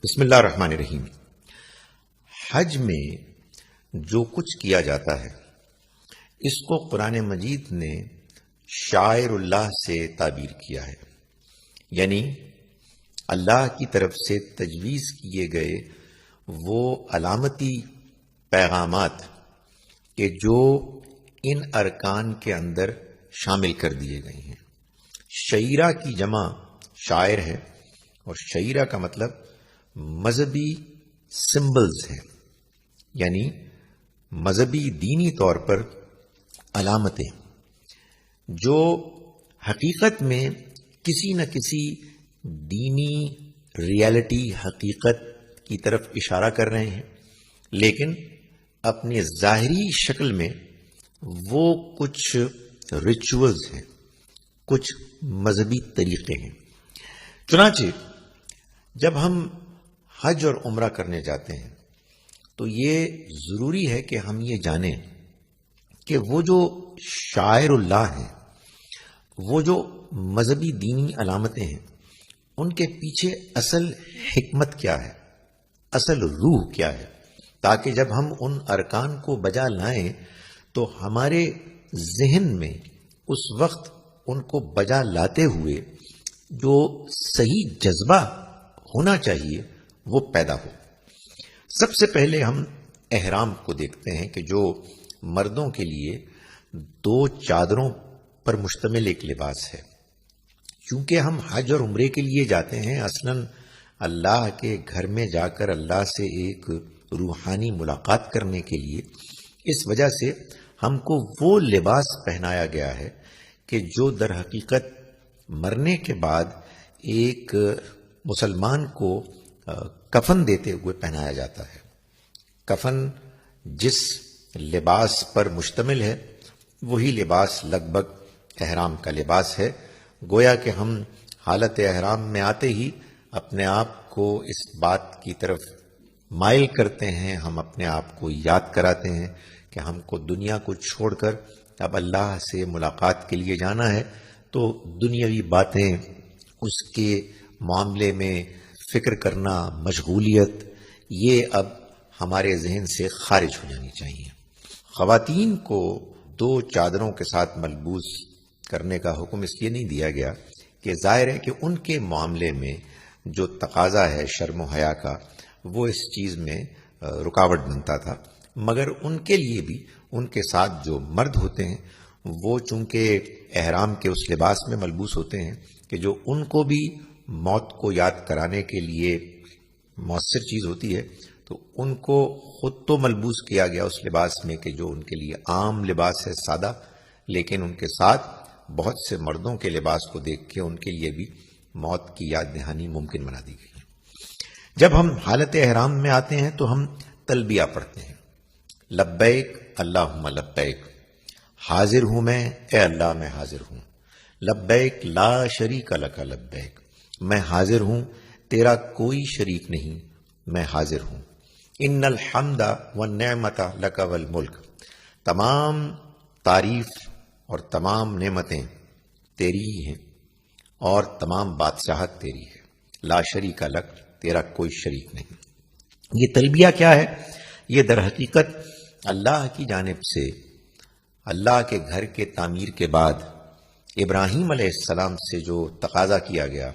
بسم اللہ الرحمن الرحیم۔ حج میں جو کچھ کیا جاتا ہے اس کو قرآن مجید نے شعائر اللہ سے تعبیر کیا ہے، یعنی اللہ کی طرف سے تجویز کیے گئے وہ علامتی پیغامات کہ جو ان ارکان کے اندر شامل کر دیے گئے ہیں۔ شعیرہ کی جمع شاعر ہے، اور شعیرہ کا مطلب مذہبی سمبلز ہیں، یعنی مذہبی دینی طور پر علامتیں جو حقیقت میں کسی نہ کسی دینی ریالٹی حقیقت کی طرف اشارہ کر رہے ہیں، لیکن اپنی ظاہری شکل میں وہ کچھ ریچولز ہیں، کچھ مذہبی طریقے ہیں۔ چنانچہ جب ہم حج اور عمرہ کرنے جاتے ہیں تو یہ ضروری ہے کہ ہم یہ جانیں کہ وہ جو شاعر اللہ ہیں، وہ جو مذہبی دینی علامتیں ہیں، ان کے پیچھے اصل حکمت کیا ہے، اصل روح کیا ہے، تاکہ جب ہم ان ارکان کو بجا لائیں تو ہمارے ذہن میں اس وقت ان کو بجا لاتے ہوئے جو صحیح جذبہ ہونا چاہیے وہ پیدا ہو۔ سب سے پہلے ہم احرام کو دیکھتے ہیں کہ جو مردوں کے لیے 2 چادروں پر مشتمل ایک لباس ہے۔ چونکہ ہم حج اور عمرے کے لیے جاتے ہیں، اصلاً اللہ کے گھر میں جا کر اللہ سے ایک روحانی ملاقات کرنے کے لیے، اس وجہ سے ہم کو وہ لباس پہنایا گیا ہے کہ جو در حقیقت مرنے کے بعد ایک مسلمان کو کفن دیتے ہوئے پہنایا جاتا ہے۔ کفن جس لباس پر مشتمل ہے وہی لباس لگ بھگ احرام کا لباس ہے۔ گویا کہ ہم حالت احرام میں آتے ہی اپنے آپ کو اس بات کی طرف مائل کرتے ہیں، ہم اپنے آپ کو یاد کراتے ہیں کہ ہم کو دنیا کو چھوڑ کر اب اللہ سے ملاقات کے لیے جانا ہے، تو دنیاوی باتیں، اس کے معاملے میں فکر کرنا، مشغولیت، یہ اب ہمارے ذہن سے خارج ہو جانی چاہیے۔ خواتین کو 2 چادروں کے ساتھ ملبوس کرنے کا حکم اس لیے نہیں دیا گیا کہ ظاہر ہے کہ ان کے معاملے میں جو تقاضا ہے شرم و حیا کا، وہ اس چیز میں رکاوٹ بنتا تھا، مگر ان کے لیے بھی ان کے ساتھ جو مرد ہوتے ہیں وہ چونکہ احرام کے اس لباس میں ملبوس ہوتے ہیں کہ جو ان کو بھی موت کو یاد کرانے کے لیے مؤثر چیز ہوتی ہے، تو ان کو خود تو ملبوس کیا گیا اس لباس میں کہ جو ان کے لیے عام لباس ہے، سادہ، لیکن ان کے ساتھ بہت سے مردوں کے لباس کو دیکھ کے ان کے لیے بھی موت کی یاد دہانی ممکن بنا دی گئی ہے۔ جب ہم حالت احرام میں آتے ہیں تو ہم تلبیہ پڑھتے ہیں، لبیک اللہم لبیک، حاضر ہوں میں، اے اللہ میں حاضر ہوں، لبیک لا شریک لک لبیک، میں حاضر ہوں، تیرا کوئی شریک نہیں، میں حاضر ہوں، ان الحمد والنعمت لک والملک، تمام تعریف اور تمام نعمتیں تیری ہی ہیں اور تمام بادشاہت تیری ہے، لا شریک لک، تیرا کوئی شریک نہیں۔ یہ تلبیہ کیا ہے؟ یہ در حقیقت اللہ کی جانب سے اللہ کے گھر کے تعمیر کے بعد ابراہیم علیہ السلام سے جو تقاضا کیا گیا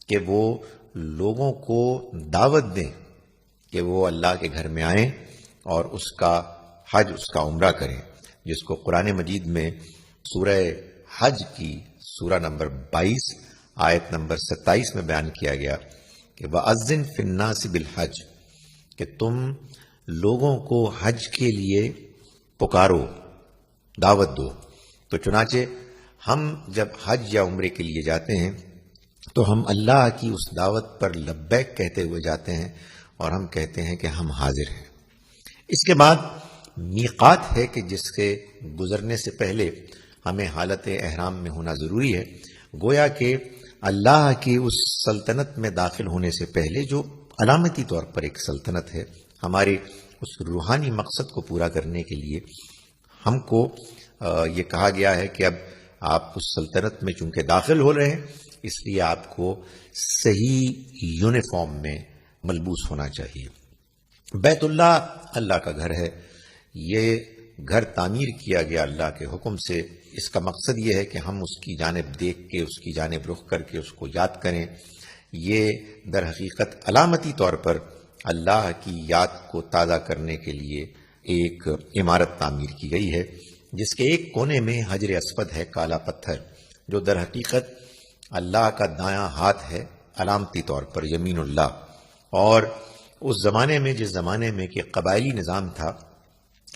کہ وہ لوگوں کو دعوت دیں کہ وہ اللہ کے گھر میں آئیں اور اس کا حج، اس کا عمرہ کریں، جس کو قرآن مجید میں سورہ حج کی سورہ نمبر 22 آیت نمبر 27 میں بیان کیا گیا کہ وَأَذِّن فِي النَّاسِ بِالْحَجِّ، کہ تم لوگوں کو حج کے لیے پکارو، دعوت دو۔ تو چنانچہ ہم جب حج یا عمرے کے لیے جاتے ہیں تو ہم اللہ کی اس دعوت پر لبیک کہتے ہوئے جاتے ہیں اور ہم کہتے ہیں کہ ہم حاضر ہیں۔ اس کے بعد میقات ہے کہ جس کے گزرنے سے پہلے ہمیں حالت احرام میں ہونا ضروری ہے۔ گویا کہ اللہ کی اس سلطنت میں داخل ہونے سے پہلے جو علامتی طور پر ایک سلطنت ہے، ہمارے اس روحانی مقصد کو پورا کرنے کے لیے ہم کو یہ کہا گیا ہے کہ اب آپ اس سلطنت میں چونکہ داخل ہو رہے ہیں، اس لیے آپ کو صحیح یونیفارم میں ملبوس ہونا چاہیے۔ بیت اللہ اللہ کا گھر ہے، یہ گھر تعمیر کیا گیا اللہ کے حکم سے۔ اس کا مقصد یہ ہے کہ ہم اس کی جانب دیکھ کے، اس کی جانب رخ کر کے اس کو یاد کریں۔ یہ در حقیقت علامتی طور پر اللہ کی یاد کو تازہ کرنے کے لیے ایک عمارت تعمیر کی گئی ہے، جس کے ایک کونے میں حجر اسود ہے، کالا پتھر، جو در حقیقت اللہ کا دایاں ہاتھ ہے، علامتی طور پر یمین اللہ۔ اور اس زمانے میں، جس زمانے میں کہ قبائلی نظام تھا،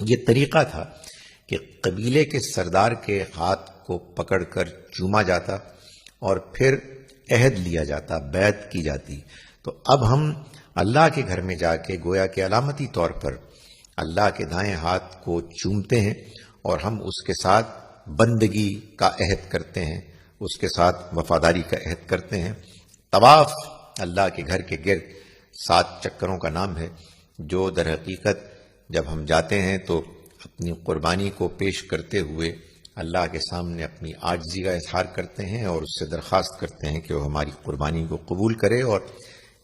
یہ طریقہ تھا کہ قبیلے کے سردار کے ہاتھ کو پکڑ کر چوما جاتا اور پھر عہد لیا جاتا، بیعت کی جاتی۔ تو اب ہم اللہ کے گھر میں جا کے گویا کہ علامتی طور پر اللہ کے دائیں ہاتھ کو چومتے ہیں اور ہم اس کے ساتھ بندگی کا عہد کرتے ہیں، اس کے ساتھ وفاداری کا عہد کرتے ہیں۔ طواف اللہ کے گھر کے گرد 7 چکروں کا نام ہے، جو در حقیقت جب ہم جاتے ہیں تو اپنی قربانی کو پیش کرتے ہوئے اللہ کے سامنے اپنی عاجزی کا اظہار کرتے ہیں اور اس سے درخواست کرتے ہیں کہ وہ ہماری قربانی کو قبول کرے، اور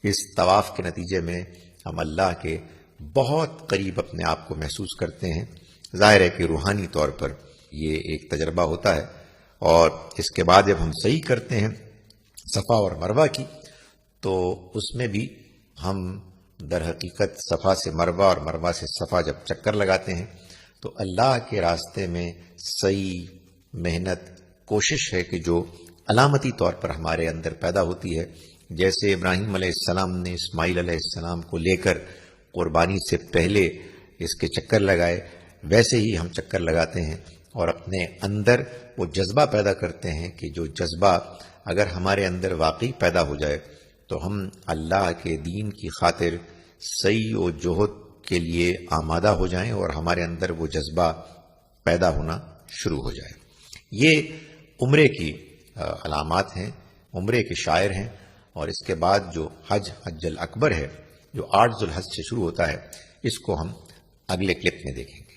اس طواف کے نتیجے میں ہم اللہ کے بہت قریب اپنے آپ کو محسوس کرتے ہیں۔ ظاہر ہے کہ روحانی طور پر یہ ایک تجربہ ہوتا ہے۔ اور اس کے بعد جب ہم صحیح کرتے ہیں صفا اور مروہ کی، تو اس میں بھی ہم در حقیقت صفا سے مروہ اور مروہ سے صفا جب چکر لگاتے ہیں تو اللہ کے راستے میں صحیح محنت، کوشش ہے کہ جو علامتی طور پر ہمارے اندر پیدا ہوتی ہے۔ جیسے ابراہیم علیہ السلام نے اسماعیل علیہ السلام کو لے کر قربانی سے پہلے اس کے چکر لگائے، ویسے ہی ہم چکر لگاتے ہیں اور اپنے اندر وہ جذبہ پیدا کرتے ہیں کہ جو جذبہ اگر ہمارے اندر واقعی پیدا ہو جائے تو ہم اللہ کے دین کی خاطر سعی و جہد کے لیے آمادہ ہو جائیں اور ہمارے اندر وہ جذبہ پیدا ہونا شروع ہو جائے۔ یہ عمرے کی علامات ہیں، عمرے کے شاعر ہیں۔ اور اس کے بعد جو حج الاکبر ہے، جو 8 ذوالحج سے شروع ہوتا ہے، اس کو ہم اگلے کلپ میں دیکھیں گے۔